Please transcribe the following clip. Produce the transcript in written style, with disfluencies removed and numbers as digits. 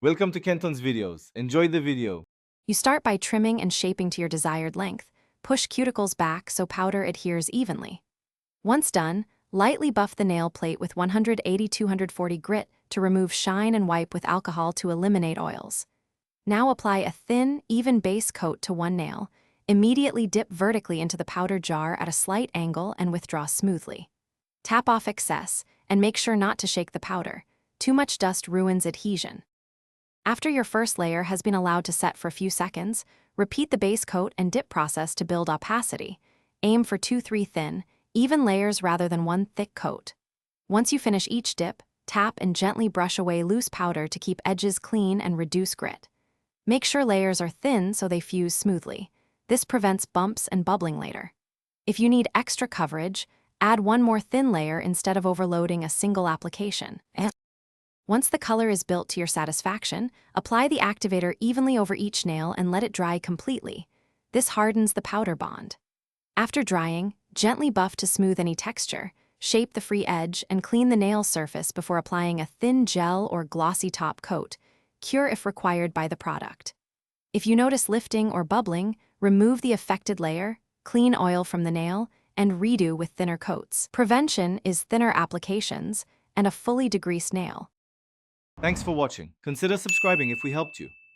Welcome to Kenton's videos. Enjoy the video. You start by trimming and shaping to your desired length. Push cuticles back so powder adheres evenly. Once done, lightly buff the nail plate with 180-240 grit to remove shine and wipe with alcohol to eliminate oils. Now apply a thin, even base coat to one nail. Immediately dip vertically into the powder jar at a slight angle and withdraw smoothly. Tap off excess and make sure not to shake the powder. Too much dust ruins adhesion. After your first layer has been allowed to set for a few seconds, repeat the base coat and dip process to build opacity. Aim for 2-3 thin, even layers rather than one thick coat. Once you finish each dip, tap and gently brush away loose powder to keep edges clean and reduce grit. Make sure layers are thin so they fuse smoothly. This prevents bumps and bubbling later. If you need extra coverage, add one more thin layer instead of overloading a single application. Once the color is built to your satisfaction, apply the activator evenly over each nail and let it dry completely. This hardens the powder bond. After drying, gently buff to smooth any texture, shape the free edge, and clean the nail surface before applying a thin gel or glossy top coat. Cure if required by the product. If you notice lifting or bubbling, remove the affected layer, clean oil from the nail, and redo with thinner coats. Prevention is thinner applications and a fully degreased nail. Thanks for watching. Consider subscribing if we helped you.